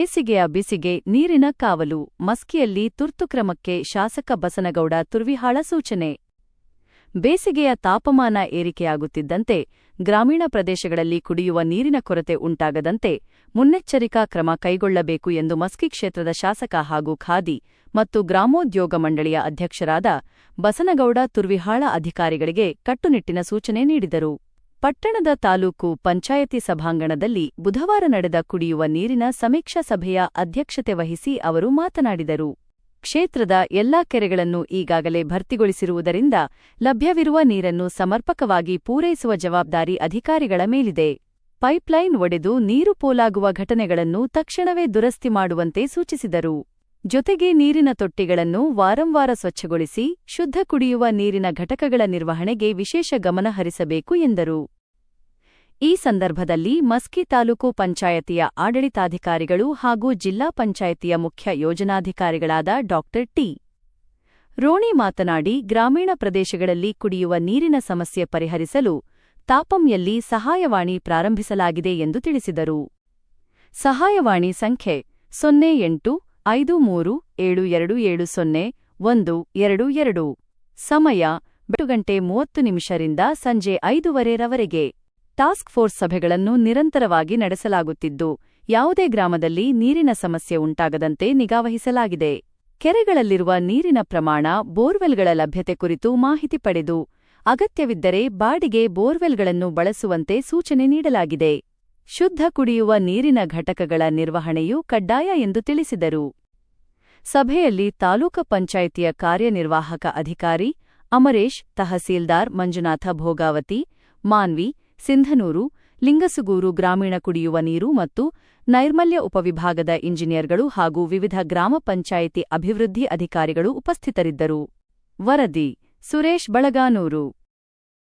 ಬೇಸಿಗೆಯ ಬಿಸಿಗೆ ನೀರಿನ ಕಾವಲು ಮಸ್ಕಿಯಲ್ಲಿ ತುರ್ತು ಕ್ರಮಕ್ಕೆ ಶಾಸಕ ಬಸನಗೌಡ ತುರ್ವಿಹಾಳ ಸೂಚನೆ. ಬೇಸಿಗೆಯ ತಾಪಮಾನ ಏರಿಕೆಯಾಗುತ್ತಿದ್ದಂತೆ ಗ್ರಾಮೀಣ ಪ್ರದೇಶಗಳಲ್ಲಿ ಕುಡಿಯುವ ನೀರಿನ ಕೊರತೆ ಉಂಟಾಗದಂತೆ ಮುನ್ನೆಚ್ಚರಿಕಾ ಕ್ರಮ ಕೈಗೊಳ್ಳಬೇಕು ಎಂದು ಮಸ್ಕಿ ಕ್ಷೇತ್ರದ ಶಾಸಕ ಹಾಗೂ ಖಾದಿ ಮತ್ತು ಗ್ರಾಮೋದ್ಯೋಗ ಮಂಡಳಿಯ ಅಧ್ಯಕ್ಷರಾದ ಬಸನಗೌಡ ತುರ್ವಿಹಾಳ ಅಧಿಕಾರಿಗಳಿಗೆ ಕಟ್ಟುನಿಟ್ಟಿನ ಸೂಚನೆ ನೀಡಿದರು. ಪಟ್ಟಣದ ತಾಲೂಕು ಪಂಚಾಯತಿ ಸಭಾಂಗಣದಲ್ಲಿ ಬುಧವಾರ ನಡೆದ ಕುಡಿಯುವ ನೀರಿನ ಸಮೀಕ್ಷಾ ಸಭೆಯ ಅಧ್ಯಕ್ಷತೆ ವಹಿಸಿ ಅವರು ಮಾತನಾಡಿದರು. ಕ್ಷೇತ್ರದ ಎಲ್ಲಾ ಕೆರೆಗಳನ್ನು ಈಗಾಗಲೇ ಭರ್ತಿಗೊಳಿಸಿರುವುದರಿಂದ ಲಭ್ಯವಿರುವ ನೀರನ್ನು ಸಮರ್ಪಕವಾಗಿ ಪೂರೈಸುವ ಜವಾಬ್ದಾರಿ ಅಧಿಕಾರಿಗಳ ಮೇಲಿದೆ. ಪೈಪ್ಲೈನ್ ಒಡೆದು ನೀರು ಪೋಲಾಗುವ ಘಟನೆಗಳನ್ನು ತಕ್ಷಣವೇ ದುರಸ್ತಿ ಮಾಡುವಂತೆ ಸೂಚಿಸಿದರು. ಜೊತೆಗೆ ನೀರಿನ ತೊಟ್ಟಿಗಳನ್ನು ವಾರಂವಾರ ಸ್ವಚ್ಛಗೊಳಿಸಿ ಶುದ್ಧ ಕುಡಿಯುವ ನೀರಿನ ಘಟಕಗಳ ನಿರ್ವಹಣೆಗೆ ವಿಶೇಷ ಗಮನ ಹರಿಸಬೇಕು ಎಂದರು. ಈ ಸಂದರ್ಭದಲ್ಲಿ ಮಸ್ಕಿ ತಾಲೂಕು ಪಂಚಾಯತಿಯ ಆಡಳಿತಾಧಿಕಾರಿಗಳು ಹಾಗೂ ಜಿಲ್ಲಾ ಪಂಚಾಯತಿಯ ಮುಖ್ಯ ಯೋಜನಾಧಿಕಾರಿಗಳಾದ ಡಾ. ಟಿ. ರೋಣಿ ಮಾತನಾಡಿ, ಗ್ರಾಮೀಣ ಪ್ರದೇಶಗಳಲ್ಲಿ ಕುಡಿಯುವ ನೀರಿನ ಸಮಸ್ಯೆ ಪರಿಹರಿಸಲು ತಾಪಂಯಲ್ಲಿ ಸಹಾಯವಾಣಿ ಪ್ರಾರಂಭಿಸಲಾಗಿದೆ ಎಂದು ತಿಳಿಸಿದರು. ಸಹಾಯವಾಣಿ ಸಂಖ್ಯೆ 085372770122. ಸಮಯ 8:30 ರಿಂದ ಸಂಜೆ 5:00 ಟಾಸ್ಕ್ ಫೋರ್ಸ್ ಸಭೆಗಳನ್ನು ನಿರಂತರವಾಗಿ ನಡೆಸಲಾಗುತ್ತಿದ್ದು, ಯಾವುದೇ ಗ್ರಾಮದಲ್ಲಿ ನೀರಿನ ಸಮಸ್ಯೆ ಉಂಟಾಗದಂತೆ ನಿಗಾವಹಿಸಲಾಗಿದೆ. ಕೆರೆಗಳಲ್ಲಿರುವ ನೀರಿನ ಪ್ರಮಾಣ, ಬೋರ್ವೆಲ್ಗಳ ಲಭ್ಯತೆ ಕುರಿತು ಮಾಹಿತಿ ಪಡೆದು ಅಗತ್ಯವಿದ್ದರೆ ಬಾಡಿಗೆ ಬೋರ್ವೆಲ್ಗಳನ್ನು ಬಳಸುವಂತೆ ಸೂಚನೆ ನೀಡಲಾಗಿದೆ. ಶುದ್ಧ ಕುಡಿಯುವ ನೀರಿನ ಘಟಕಗಳ ನಿರ್ವಹಣೆಯೂ ಕಡ್ಡಾಯ ಎಂದು ತಿಳಿಸಿದರು. ಸಭೆಯಲ್ಲಿ ತಾಲೂಕು ಪಂಚಾಯಿತಿಯ ಕಾರ್ಯನಿರ್ವಾಹಕ ಅಧಿಕಾರಿ ಅಮರೇಶ್, ತಹಸೀಲ್ದಾರ್ ಮಂಜುನಾಥ ಭೋಗಾವತಿ, ಮಾನ್ವಿ, ಸಿಂಧನೂರು, ಲಿಂಗಸುಗೂರು ಗ್ರಾಮೀಣ ಕುಡಿಯುವ ನೀರು ಮತ್ತು ನೈರ್ಮಲ್ಯ ಉಪವಿಭಾಗದ ಇಂಜಿನಿಯರ್ಗಳು ಹಾಗೂ ವಿವಿಧ ಗ್ರಾಮ ಪಂಚಾಯಿತಿ ಅಭಿವೃದ್ಧಿ ಅಧಿಕಾರಿಗಳು ಉಪಸ್ಥಿತರಿದ್ದರು. ವರದಿ ಸುರೇಶ್ ಬಳಗಾನೂರು.